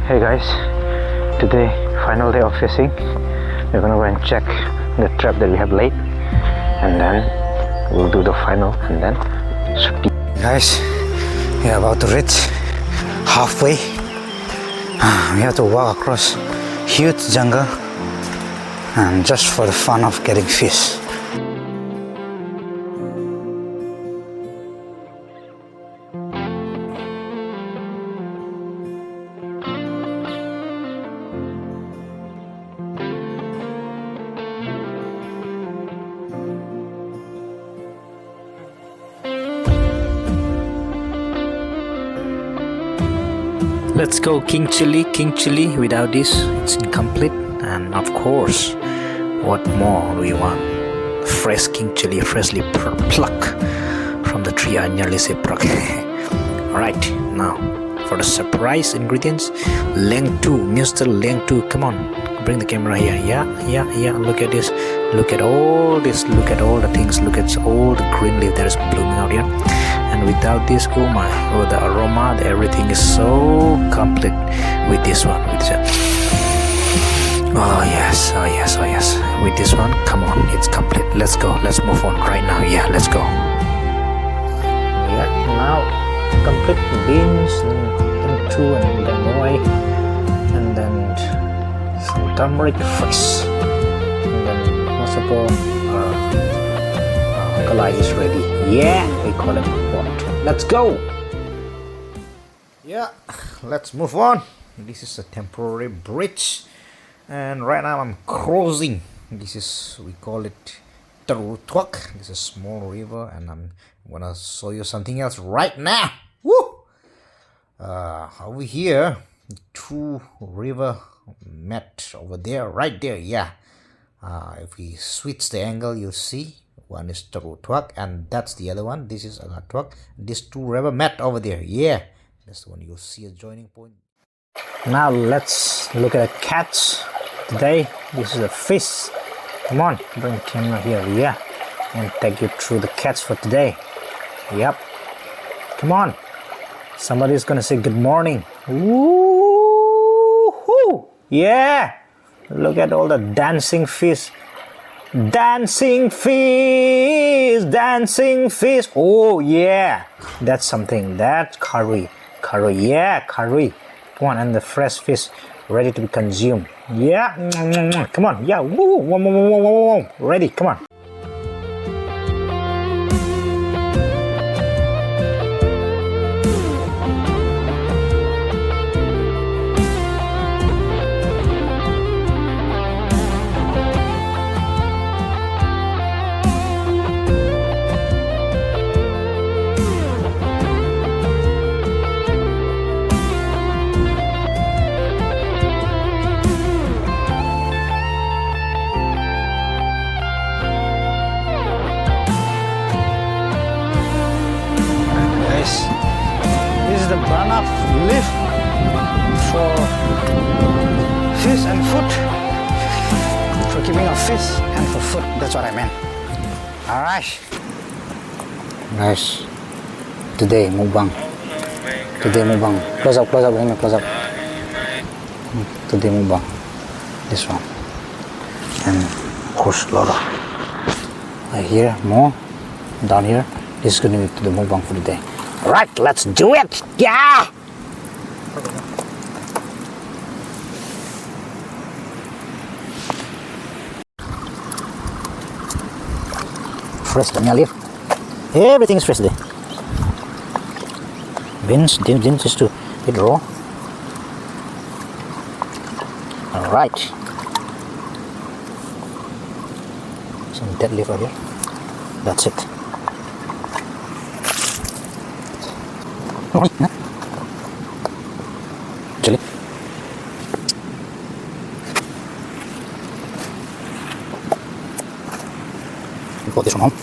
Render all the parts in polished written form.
Hey guys, today final day of fishing. We're gonna go and check the trap that we have laid, and then we'll do the final and then speed. Guys, we are about to reach halfway. We have to walk across huge jungle and just for the fun of getting fish. Let's go King Chili, King Chili. Without this, it's incomplete. And of course, what more do we want? Fresh King Chili, freshly plucked from the tree. I nearly say pluck. Alright, now for the surprise ingredients. Length 2, Mr. Length 2. Come on, bring the camera here. Yeah. Look at this. Look at all this. Look at all the things. Look at all the green leaf that is blooming out here. And without this, oh my, the aroma, everything is so complete with this one. Oh yes. With this one, come on, it's complete. Let's go. Let's move on right now. Yeah, let's go. Yeah, now complete beans into and then away, and then some turmeric first, and then most of all, alkali is ready. Yeah, we call it what? Let's go. Yeah, let's move on. This is a temporary bridge, and right now I'm crossing. This is, we call it Taru Tuak. This is a small river, and I'm gonna show you something else right now. Woo! Over here, two river met over there, right there. Yeah. If we switch the angle, you'll see. One is Taru Tuak and that's the other one. This is Agat Tuak. These two river met over there. Yeah, that's the one you'll see a joining point. Now let's look at the catch today. This is a fish. Come on, bring the camera here. Yeah, and take you through the catch for today. Yep. Come on. Somebody's gonna say good morning. Woo-hoo! Yeah. Look at all the dancing fish. Dancing fish. Oh yeah, that's something. That's curry. Yeah, curry. Come on, and the fresh fish ready to be consumed. Yeah, come on. Yeah, woo. Ready, come on. This is the banana leaf for fish and food. For keeping our fish and for food. That's what I meant. Alright. Guys, today mukbang. Close up. Today mukbang. This one. And of course Laura. Here more. Down here. This is going to be the mukbang for the day. Right, let's do it! Yeah! Fresh Dania leaf. Everything is fresh there. Beans is to eat raw. Alright. Some dead leaf right here. That's it. Chili. Put this one home.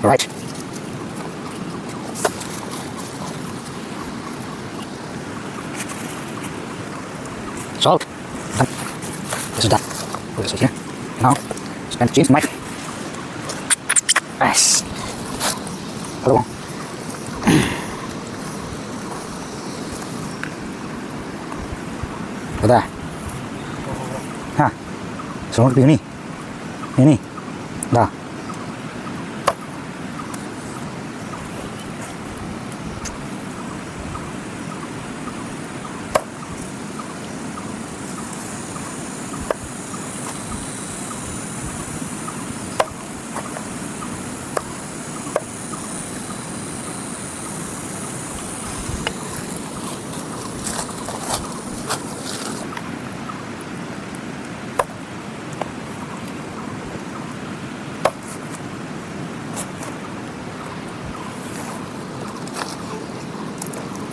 Right. Salt. Done. This is done. Put this here. Now, spend the cheese, Mike. Nice. Hello. Udah. Hah. Semua ini. Ini. Dah.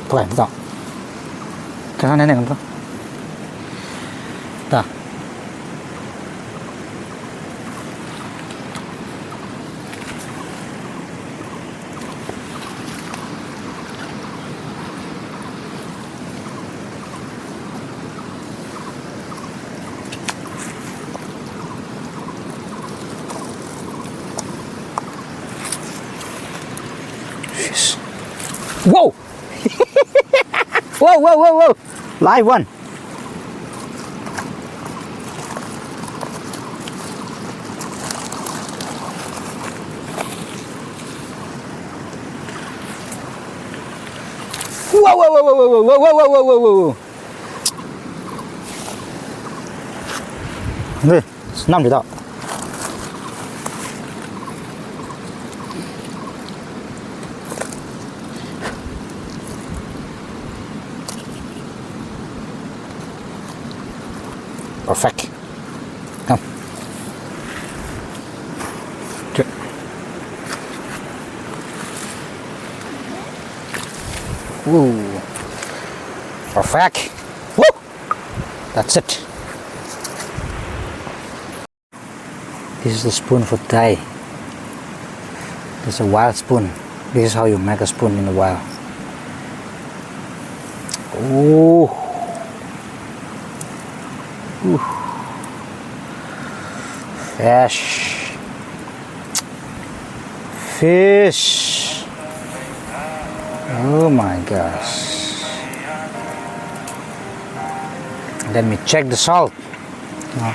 Thôi, không rõ. Cái này không rõ. Đó. Whoa! Whoa, whoa, whoa, whoa! Live one! Whoa, whoa, whoa, whoa, whoa, whoa, whoa, whoa, whoa, whoa, whoa! Đây, 5 chỉ đạo. Perfect. Come. Ooh. Perfect. Woo! That's it. This is the spoon for Thai. This is a wild spoon. This is how you make a spoon in the wild. Ooh. Ooh. Fish. Fish. Oh my gosh. Let me check the salt. Oh.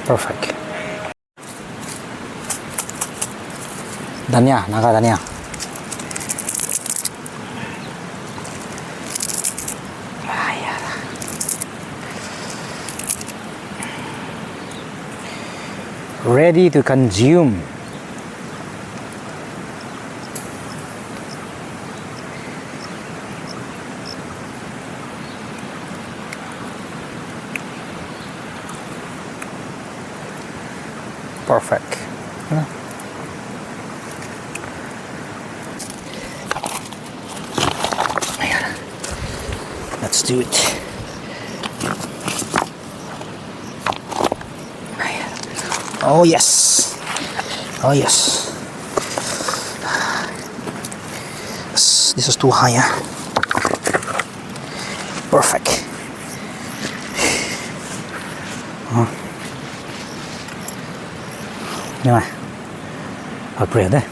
Perfect. Dania, naga dania. Ready to consume. Perfect. Let's do it. Oh yes. Oh yes. This is too high, yeah? Perfect. Anyway, I'll pray there.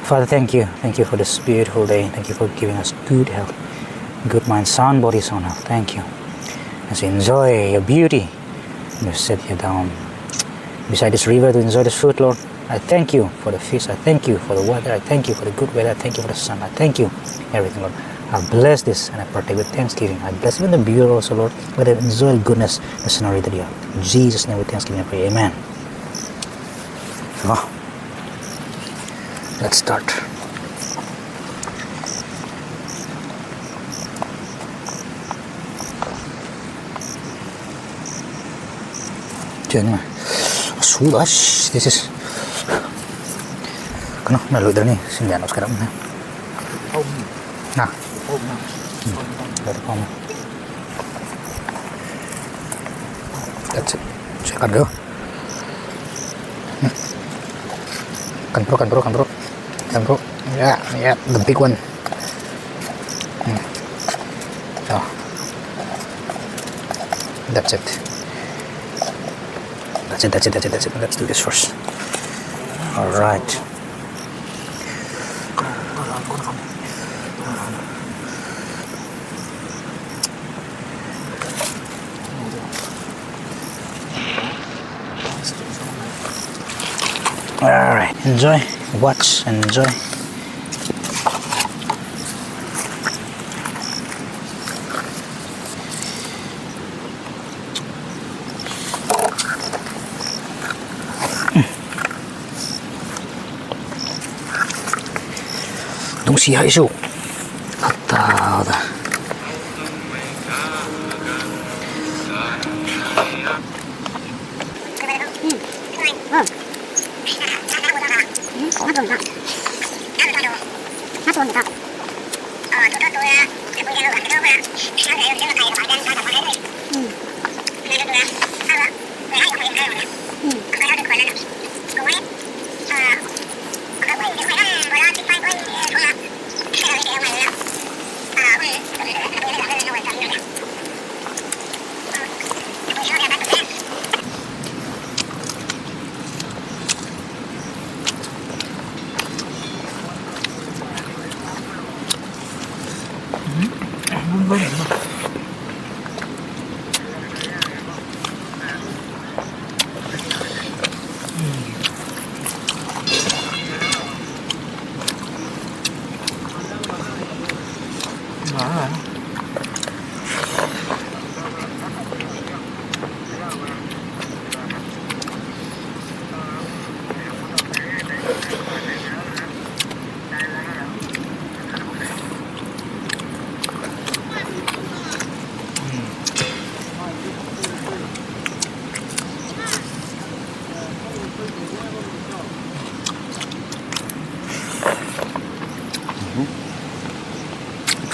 Father, thank you. Thank you for this beautiful day. Thank you for giving us good health, good mind, sound body, sound health. Thank you. As we enjoy your beauty, we sit here down beside this river to enjoy this fruit, Lord. I thank you for the fish. I thank you for the water. I thank you for the good weather. I thank you for the sun. I thank you everything, Lord. I bless this and I partake with thanksgiving. I bless even the beauty also, Lord. Let them enjoy goodness, the scenery that you have. In Jesus' name with thanksgiving I pray. Amen. So, let's start. Sudah, this is kena melalui dari ni sini anak sekarang. Nah, Dari kamu. That's it. Silakan bro. Kan bro. Yeah, the big one. So, that's it. Let's do this first. All right. All right, enjoy, watch, and enjoy.东西还是大的。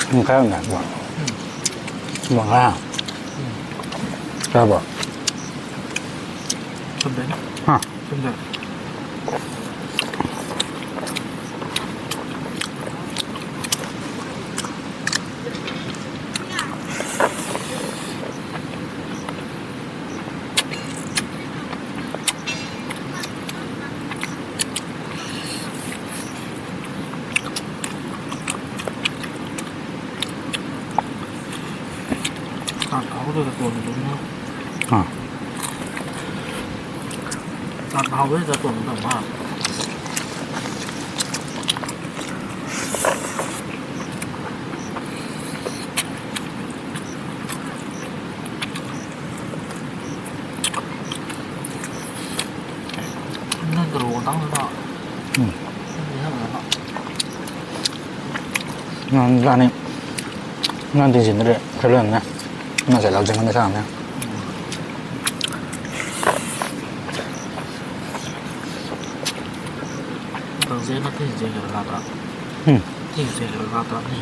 Ini kayak enggak, Bang. Bang lah. Coba. Sebentar. Hah? Sebentar. Aku tuh tuần đúng không? Hả? Đặt hầu với giờ tuần tầm hả? Nên từ đầu tăng nữa đó. Ngon ra này. Ngon thì xin được. Theo lần nha. Nó sẽ lau chân cái sao nha. Tầng dưới nó cái gì là lạt đó. Cái gì là lạt đó này.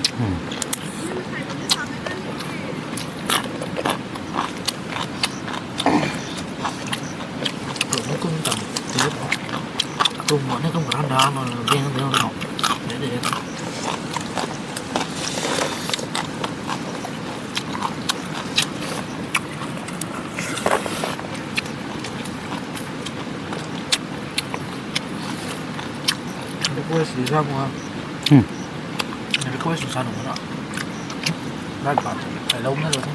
Nó cũng tầm tiếp. Cùng bọn nó không có ăn đá mà riêng nó học. Để quay xử ra không? Để quay xử ra đúng không ạ? Lại bạn phải lâu nữa rồi thôi.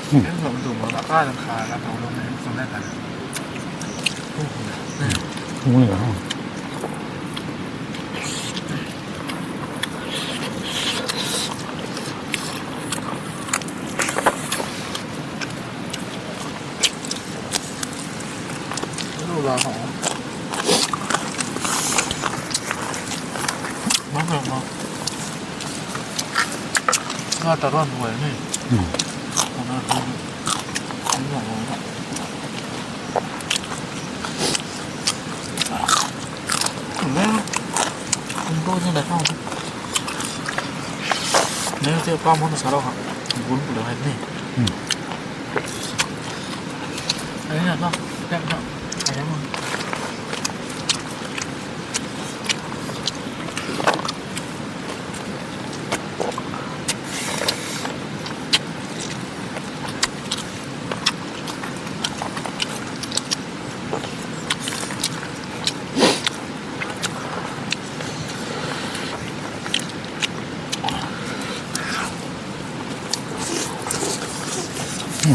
เรื่องของตัวราคาราคาแล้วเอาลงในตรงแรกกันโอ้โหนี่ อุ้ยเหรอ ดูราของมากเลยมากน่าจะร่อนรวยนี่ของน่าจะของหลงถึงแม้คุณโดนยังไงเข้าเนี่ยเจ้าป้ามันจะสารพัดบุญเหลือให้นี่อันนี้นะก็แค่นั้นไอ้ยังมึง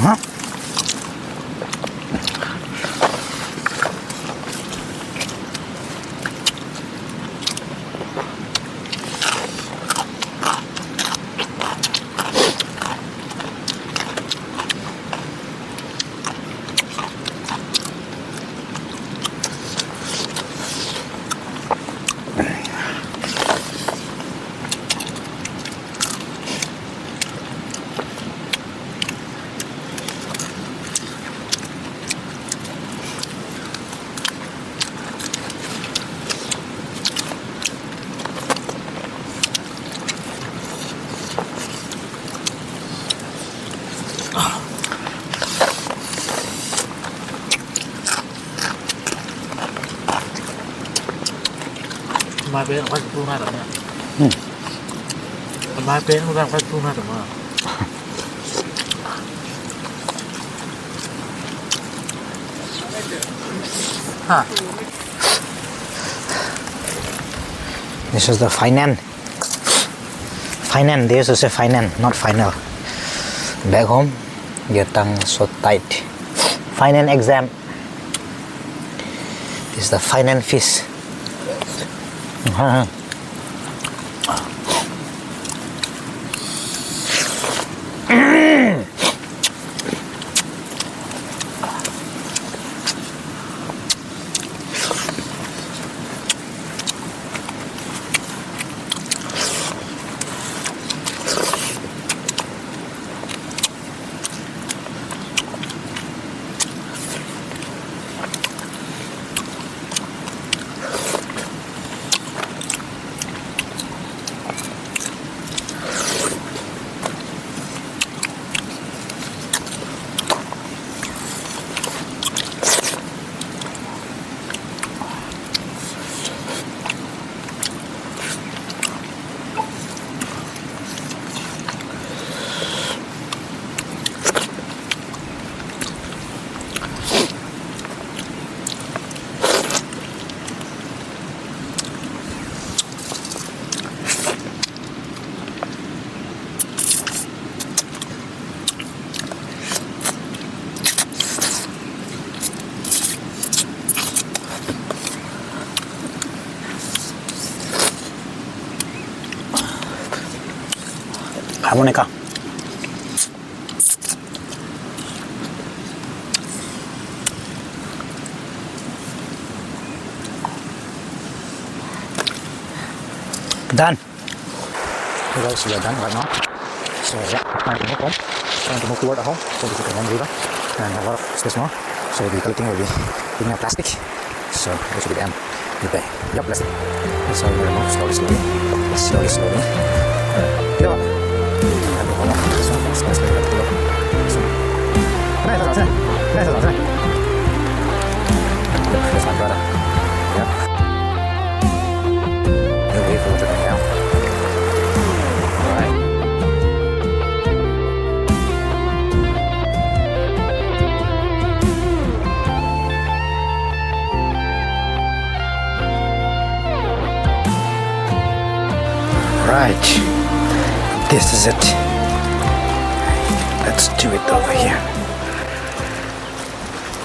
ฮะ มาเป็นวัดตู้หน้าแต่เนี่ยมาเป็นวัดตู้หน้าแต่ว่าฮะ This is the finance. Finance. They used to say finance, not final. Back home, your tongue so tight. Finance exam. This is the finance fees. Harmonica. Done. You guys, we are done right now. So yeah, time to move home. Time to move toward the home. So this is the one river and a lot of space more. So the collecting will be picking up plastic. So this will be the end. The yup, plastic. So we will move slowly, slowly. Yeah. This one is nice. That's my brother. Yeah. New way for right now. Alright. Right. This is it. Let's do it over here.